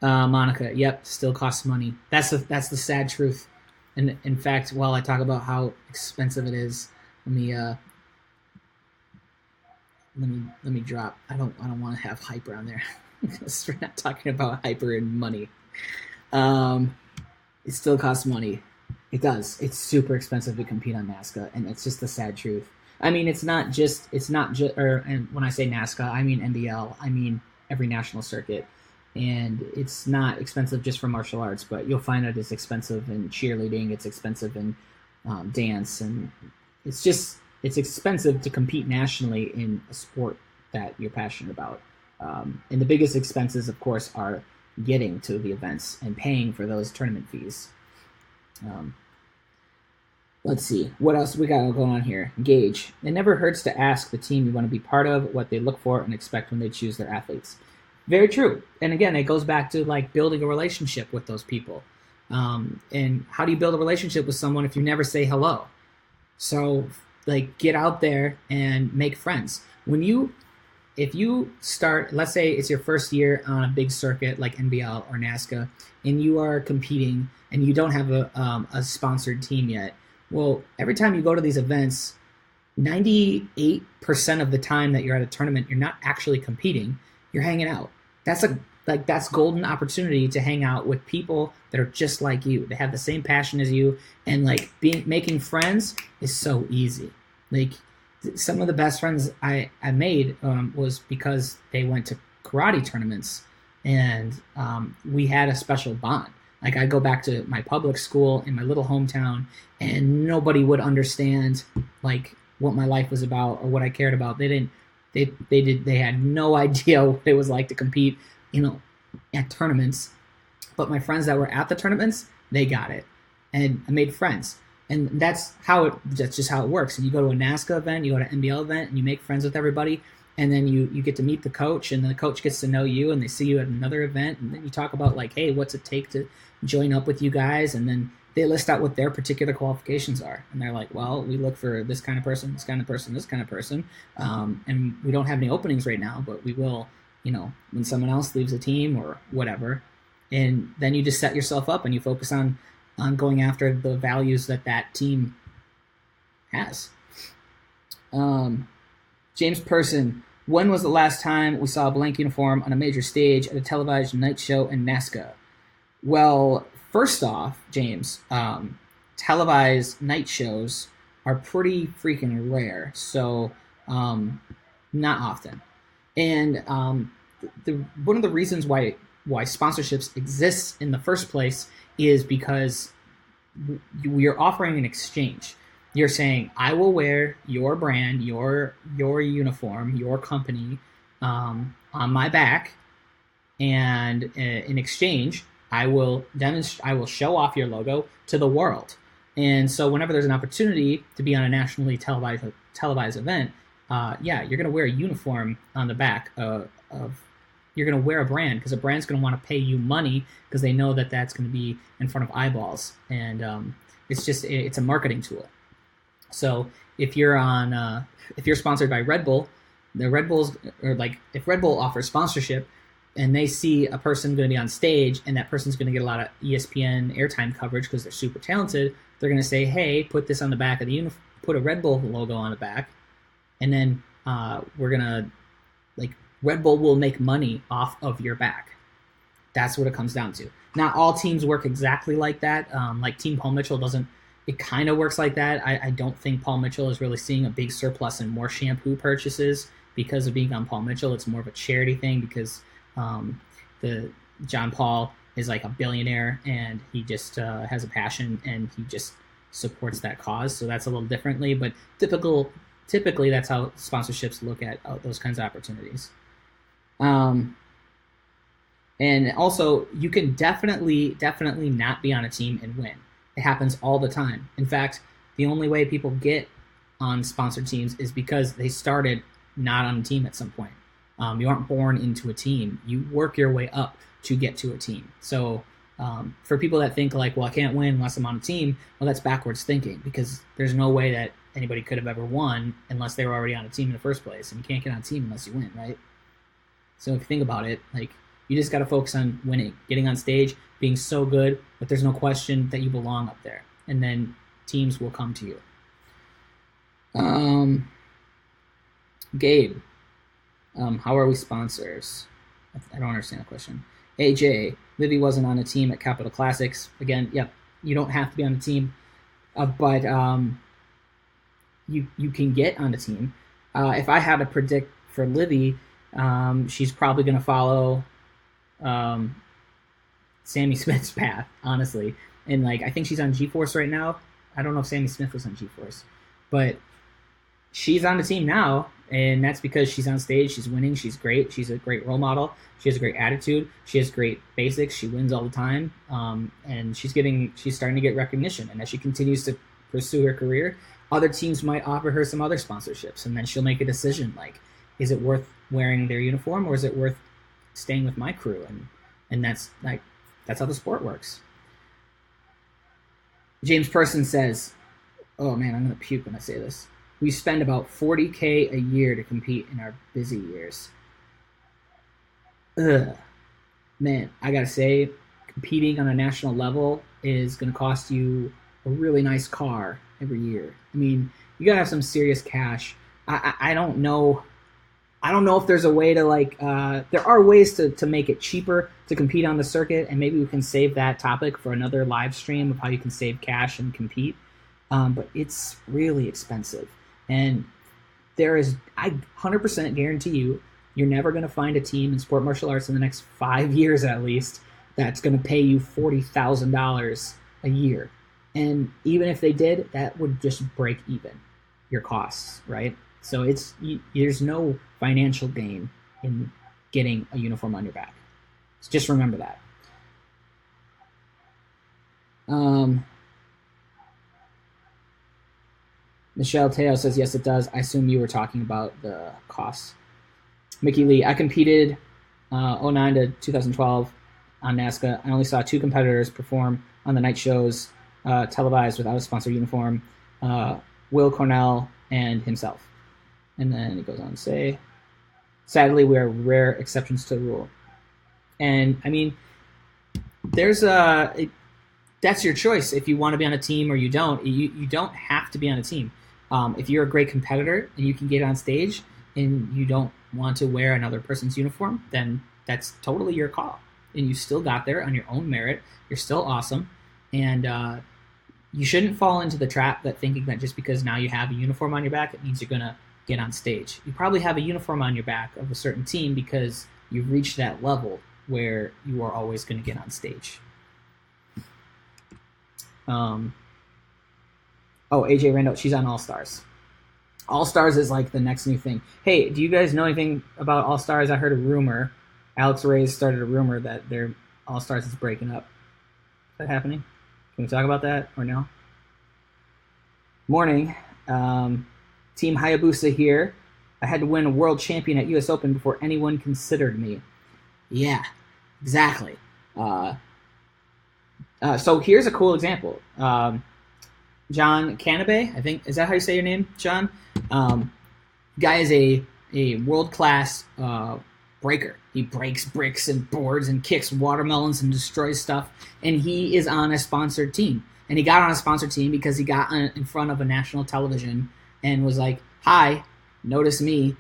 Monica, yep, still costs money. That's the sad truth. And in fact, while I talk about how expensive it is, let me drop. I don't want to have hyper on there because we're not talking about hyper and money. It still costs money. It does. It's super expensive to compete on NASCA, and it's just the sad truth. I mean, and when I say NASCA, I mean NBL. I mean every national circuit. And it's not expensive just for martial arts, but you'll find that it's expensive in cheerleading, it's expensive in dance, and it's expensive to compete nationally in a sport that you're passionate about. And the biggest expenses, of course, are getting to the events and paying for those tournament fees. Let's see. What else we got going on here? Engage. It never hurts to ask the team you want to be part of what they look for and expect when they choose their athletes. Very true. And again, it goes back to like building a relationship with those people. And how do you build a relationship with someone if you never say hello? So like get out there and make friends. If you start, let's say it's your first year on a big circuit like NBL or NASCA, and you are competing and you don't have a sponsored team yet, well, every time you go to these events, 98% of the time that you're at a tournament, you're not actually competing. You're hanging out. That's golden opportunity to hang out with people that are just like you. They have the same passion as you, and like making friends is so easy. Like some of the best friends I made was because they went to karate tournaments, and we had a special bond. Like I go back to my public school in my little hometown, and nobody would understand like what my life was about or what I cared about. They had no idea what it was like to compete, at tournaments. But my friends that were at the tournaments, they got it, and I made friends. And that's just how it works. And you go to a NASCA event, you go to an NBL event, and you make friends with everybody. And then you get to meet the coach, and the coach gets to know you, and they see you at another event, and then you talk about like, hey, what's it take to join up with you guys? And then they list out what their particular qualifications are, and they're like, well, we look for this kind of person, this kind of person, this kind of person, and we don't have any openings right now, but we will, when someone else leaves a team or whatever. And then you just set yourself up and you focus on going after the values that team has. James Person, when was the last time we saw a blank uniform on a major stage at a televised night show in NASCA? Well, first off, James, televised night shows are pretty freaking rare, so not often. And one of the reasons why sponsorships exist in the first place is because you're offering an exchange. You're saying, I will wear your brand, your uniform, your company on my back, and in exchange, I will show off your logo to the world. And so whenever there's an opportunity to be on a nationally televised event, you're going to wear a uniform on the back you're going to wear a brand, because a brand's going to want to pay you money because they know that that's going to be in front of eyeballs. And it's a marketing tool. So if you're sponsored by Red Bull, the Red Bulls, or like if Red Bull offers sponsorship and they see a person going to be on stage and that person's going to get a lot of ESPN airtime coverage because they're super talented, they're going to say, hey, put this on the back of the uniform, put a Red Bull logo on the back, and then we're going to, Red Bull will make money off of your back. That's what it comes down to. Not all teams work exactly like that. Like Team Paul Mitchell doesn't. It kind of works like that. I don't think Paul Mitchell is really seeing a big surplus in more shampoo purchases because of being on Paul Mitchell. It's more of a charity thing because the John Paul is like a billionaire and he just has a passion and he just supports that cause. So that's a little differently. But typically that's how sponsorships look at those kinds of opportunities. And also, you can definitely not be on a team and win. It happens all the time. In fact, the only way people get on sponsored teams is because they started not on a team at some point. You aren't born into a team. You work your way up to get to a team. So for people that think like, well, I can't win unless I'm on a team, well, that's backwards thinking, because there's no way that anybody could have ever won unless they were already on a team in the first place. And you can't get on a team unless you win, right? So if you think about it, like, you just got to focus on winning, getting on stage, being so good that there's no question that you belong up there, and then teams will come to you. Gabe, how are we sponsors? I don't understand the question. AJ, Livy wasn't on a team at Capital Classics. Again, yep, you don't have to be on a team, but you can get on a team. If I had to predict for Livy, she's probably going to follow Sammy Smith's path, honestly. And like, I think she's on G-Force right now. I don't know if Sammy Smith was on G-Force, but she's on the team now, and that's because she's on stage, she's winning, she's great, she's a great role model, she has a great attitude, she has great basics, she wins all the time, and she's starting to get recognition. And as she continues to pursue her career, other teams might offer her some other sponsorships, and then she'll make a decision like, is it worth wearing their uniform, or is it worth staying with my crew? And that's how the sport works. James Person says, oh man, I'm gonna puke when I say this. We spend about $40K a year to compete in our busy years. Ugh. Man, I gotta say, competing on a national level is gonna cost you a really nice car every year. I mean, you gotta have some serious cash. I don't know. I don't know if there's a way to there are ways to make it cheaper to compete on the circuit, and maybe we can save that topic for another live stream of how you can save cash and compete. But it's really expensive. And I 100% guarantee you're never going to find a team in sport martial arts in the next 5 years at least that's going to pay you $40,000 a year. And even if they did, that would just break even your costs, right? So there's no financial gain in getting a uniform on your back. So just remember that. Michelle Teo says, yes, it does. I assume you were talking about the costs. Mickey Lee, I competed 09 to 2012 on NASCA. I only saw 2 competitors perform on the night shows televised without a sponsor uniform, Will Cornell and himself. And then it goes on to say, sadly, we are rare exceptions to the rule. And I mean, that's your choice if you want to be on a team or you don't. You don't have to be on a team. If you're a great competitor and you can get on stage and you don't want to wear another person's uniform, then that's totally your call. And you still got there on your own merit. You're still awesome. And you shouldn't fall into the trap that thinking that just because now you have a uniform on your back, it means you're going to get on stage. You probably have a uniform on your back of a certain team because you've reached that level where you are always going to get on stage. AJ Randall, she's on All Stars. All Stars is like the next new thing. Hey, do you guys know anything about All Stars? I heard a rumor. Alex Reyes started a rumor that their All Stars is breaking up. Is that happening? Can we talk about that or no? Morning. Team Hayabusa here. I had to win a world champion at US Open before anyone considered me. Yeah, exactly. So here's a cool example. John Canabe, I think, is that how you say your name, John? Guy is a world-class breaker. He breaks bricks and boards and kicks watermelons and destroys stuff, and he is on a sponsored team. And he got on a sponsored team because he got in front of a national television and was like, "Hi, notice me.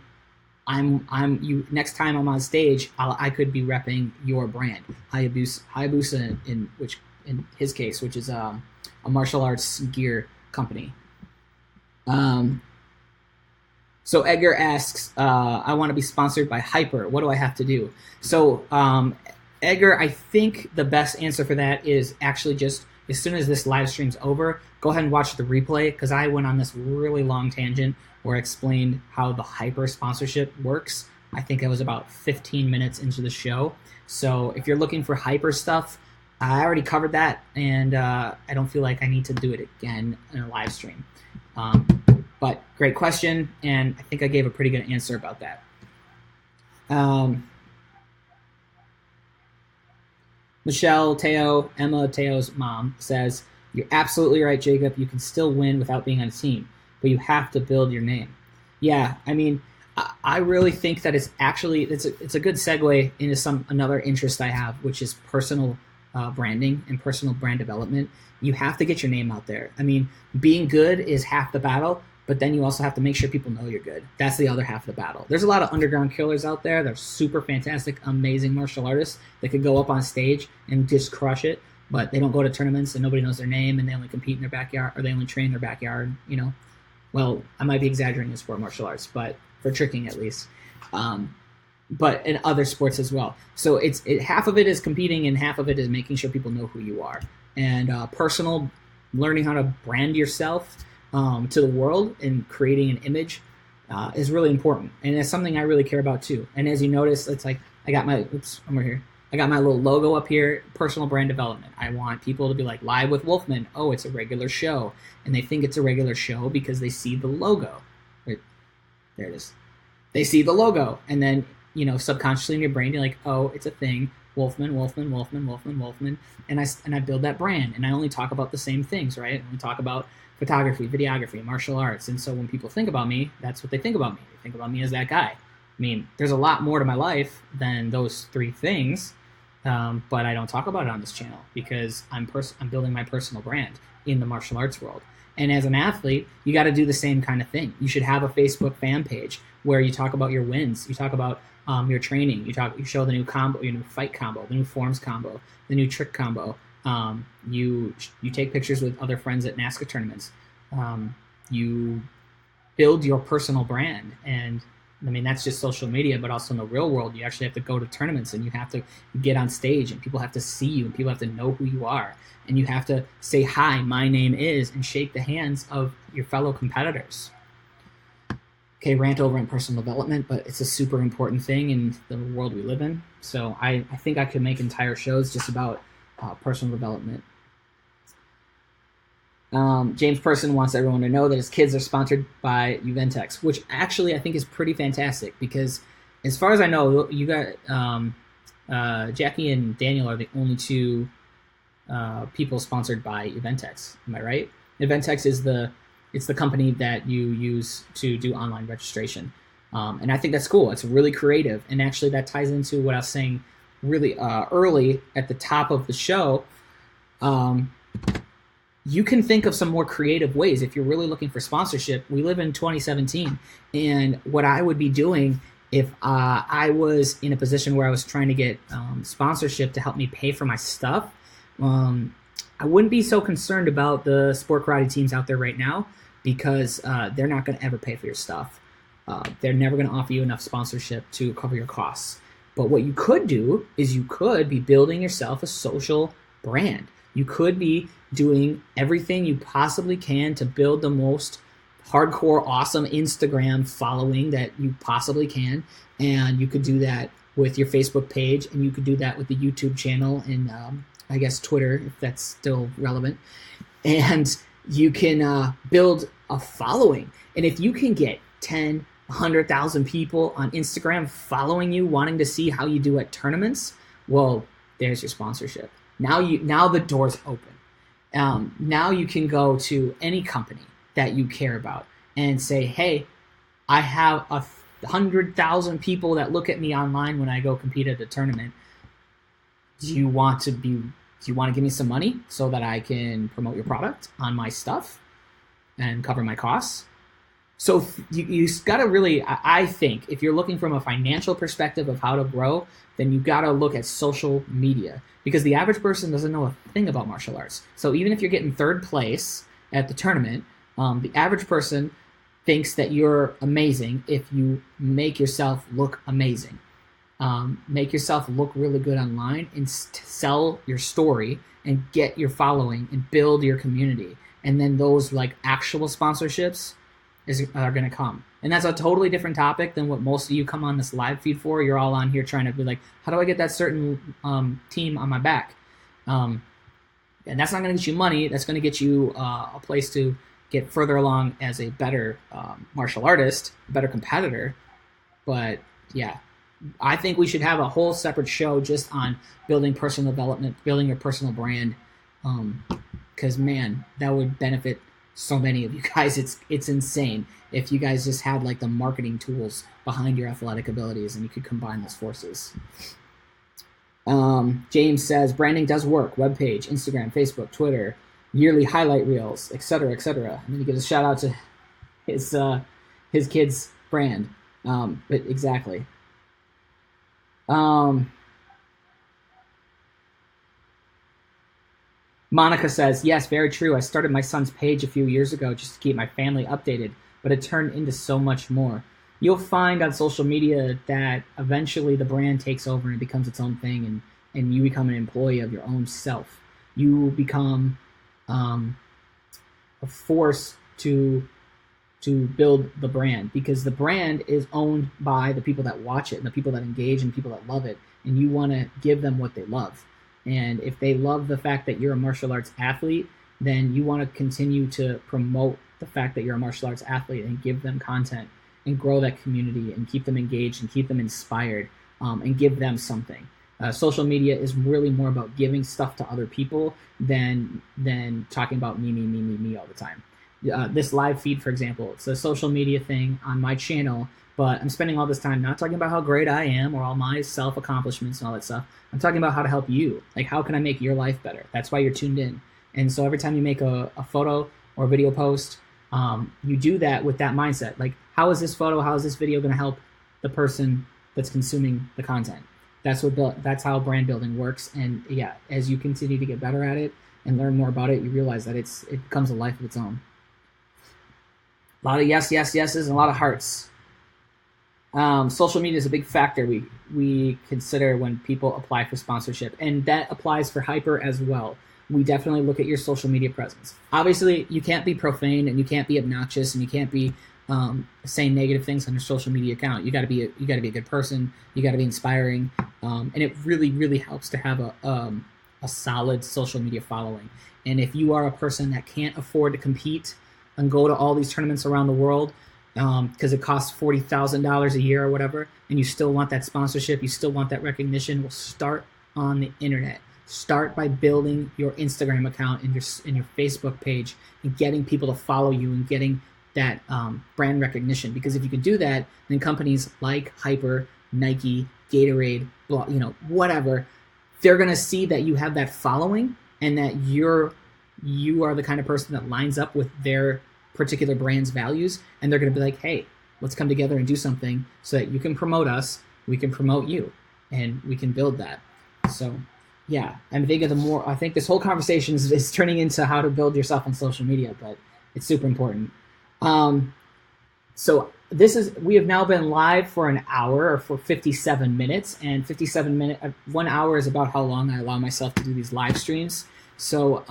I'm you. Next time I'm on stage, I could be repping your brand, Hayabusa in his case, which is a martial arts gear company." So Edgar asks, I want to be sponsored by Hyper. What do I have to do? So Edgar, I think the best answer for that is actually just as soon as this live stream's over, go ahead and watch the replay, because I went on this really long tangent where I explained how the Hyper sponsorship works. I think it was about 15 minutes into the show. So if you're looking for Hyper stuff, I already covered that, and I don't feel like I need to do it again in a live stream. But great question, and I think I gave a pretty good answer about that. Michelle Teo, Emma Teo's mom, says, "You're absolutely right, Jacob. You can still win without being on a team, but you have to build your name." Yeah, I mean, I really think that it's a good segue into another interest I have, which is personal branding and personal brand development. You have to get your name out there. I mean, being good is half the battle, but then you also have to make sure people know you're good. That's the other half of the battle. There's a lot of underground killers out there. They're super fantastic, amazing martial artists that could go up on stage and just crush it, but they don't go to tournaments and nobody knows their name, and they only compete in their backyard, or they only train in their backyard. Well, I might be exaggerating in sport martial arts, but for tricking at least. But in other sports as well. So half of it is competing, and half of it is making sure people know who you are. And learning how to brand yourself to the world and creating an image is really important. And it's something I really care about too. And as you notice, it's like I got my little logo up here, personal brand development. I want people to be like, Live with Wolfman. Oh, it's a regular show. And they think it's a regular show because they see the logo. Right, there it is. They see the logo. And then, subconsciously in your brain, you're like, oh, it's a thing. Wolfman, Wolfman, Wolfman, Wolfman, Wolfman. And I build that brand. And I only talk about the same things, right? We talk about photography, videography, martial arts. And so when people think about me, that's what they think about me. They think about me as that guy. I mean, there's a lot more to my life than those three things, but I don't talk about it on this channel because I'm building my personal brand in the martial arts world. And as an athlete, you got to do the same kind of thing. You should have a Facebook fan page where you talk about your wins. You talk about your training. You show the new combo, your new fight combo, the new forms combo, the new trick combo. You take pictures with other friends at NASCAR tournaments. You build your personal brand, and I mean that's just social media, but also in the real world, you actually have to go to tournaments and you have to get on stage, and people have to see you, and people have to know who you are, and you have to say, "Hi, my name is," and shake the hands of your fellow competitors. Okay, rant over on personal development, but it's a super important thing in the world we live in. So I think I could make entire shows just about personal development. James Person wants everyone to know that his kids are sponsored by Juventex, which actually I think is pretty fantastic because as far as I know, you got Jackie and Daniel are the only two people sponsored by Juventex. Am I right? Juventex is it's the company that you use to do online registration. And I think that's cool. It's really creative. And actually that ties into what I was saying really early at the top of the show. You can think of some more creative ways if you're really looking for sponsorship. We live in 2017, and what I would be doing if I was in a position where I was trying to get sponsorship to help me pay for my stuff, I wouldn't be so concerned about the sport karate teams out there right now because they're not going to ever pay for your stuff. They're never going to offer you enough sponsorship to cover your costs. But what you could do is you could be building yourself a social brand. You could be doing everything you possibly can to build the most hardcore, awesome Instagram following that you possibly can. And you could do that with your Facebook page, and you could do that with the YouTube channel and I guess Twitter, if that's still relevant. And you can build a following. And if you can get 10, 100,000 people on Instagram following you, wanting to see how you do at tournaments, well, there's your sponsorship. Now the door's open. Now you can go to any company that you care about and say, hey, I have 100,000 people that look at me online when I go compete at a tournament. Do you want to give me some money so that I can promote your product on my stuff and cover my costs? So you got to really, I think, if you're looking from a financial perspective of how to grow, then you got to look at social media because the average person doesn't know a thing about martial arts. So even if you're getting third place at the tournament, the average person thinks that you're amazing if you make yourself look amazing. Make yourself look really good online and sell your story and get your following and build your community. And then those like actual sponsorships are going to come. And that's a totally different topic than what most of you come on this live feed for. You're all on here trying to be like, how do I get that certain team on my back? And that's not going to get you money. That's going to get you a place to get further along as a better martial artist, a better competitor. But yeah, I think we should have a whole separate show just on building personal development, building your personal brand. Because man, that would benefit so many of you guys. It's insane. If you guys just had like the marketing tools behind your athletic abilities and you could combine those forces. James says branding does work. Webpage, Instagram, Facebook, Twitter, yearly highlight reels, etc., etc. And then he gives a shout out to his kid's brand. But exactly. Monica says, yes, very true. I started my son's page a few years ago just to keep my family updated, but it turned into so much more. You'll find on social media that eventually the brand takes over and it becomes its own thing, and you become an employee of your own self. You become a force to build the brand, because the brand is owned by the people that watch it and the people that engage and people that love it, and you want to give them what they love. And if they love the fact that you're a martial arts athlete, then you want to continue to promote the fact that you're a martial arts athlete and give them content and grow that community and keep them engaged and keep them inspired, and give them something. Social media is really more about giving stuff to other people than talking about me all the time. This live feed, for example, it's a social media thing on my channel, but I'm spending all this time not talking about how great I am or all my self-accomplishments and all that stuff. I'm talking about how to help you. Like, how can I make your life better? That's why you're tuned in. And so every time you make a photo or a video post, you do that with that mindset. Like, how is this photo, how is this video going to help the person that's consuming the content? That's how brand building works. And yeah, as you continue to get better at it and learn more about it, you realize that it becomes a life of its own. A lot of yeses and a lot of hearts. Social media is a big factor we consider when people apply for sponsorship, and that applies for Hyper as well. We definitely look at your social media presence. Obviously, you can't be profane and you can't be obnoxious and you can't be saying negative things on your social media account. You got to be a good person. You got to be inspiring, and it really helps to have a solid social media following. And if you are a person that can't afford to compete and go to all these tournaments around the world, because it costs $40,000 a year or whatever, and you still want that sponsorship, you still want that recognition, well, start on the internet. Start by building your Instagram account and your Facebook page and getting people to follow you and getting that brand recognition. Because if you can do that, then companies like Hyper, Nike, Gatorade, whatever, they're going to see that you have that following and that you are the kind of person that lines up with their particular brand's values, and they're going to be like, hey, let's come together and do something so that you can promote us, we can promote you, and we can build that. So yeah, I think this whole conversation is turning into how to build yourself on social media, but it's super important. So we have now been live for an hour, or for 57 minutes, and 1 hour is about how long I allow myself to do these live streams. So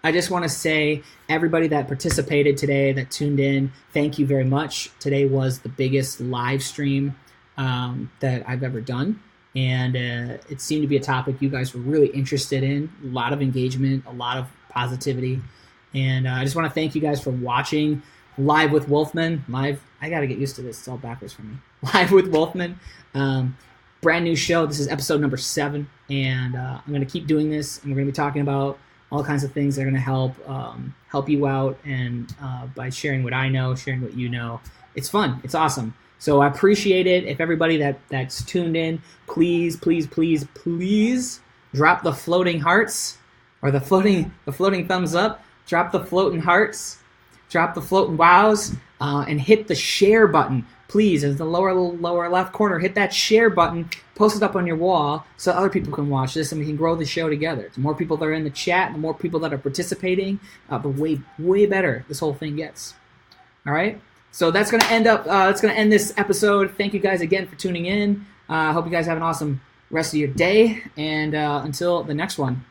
I just want to say, everybody that participated today, that tuned in, thank you very much. Today was the biggest live stream that I've ever done, and it seemed to be a topic you guys were really interested in. A lot of engagement, a lot of positivity, and I just want to thank you guys for watching Live with Wolfman. I got to get used to this. It's all backwards for me. Live with Wolfman. Brand new show. This is episode number 7, and I'm going to keep doing this, and we're going to be talking about all kinds of things that are going to help you out, and by sharing what I know, sharing what you know. It's fun. It's awesome. So I appreciate it. If everybody that's tuned in, please drop the floating hearts, or the floating thumbs up. Drop the floating hearts. Drop the floating wows, and hit the share button. Please, in the lower left corner, hit that share button, post it up on your wall so other people can watch this and we can grow the show together. The more people that are in the chat, the more people that are participating, the way better this whole thing gets. All right? So that's going to end this episode. Thank you guys again for tuning in. I hope you guys have an awesome rest of your day, and until the next one.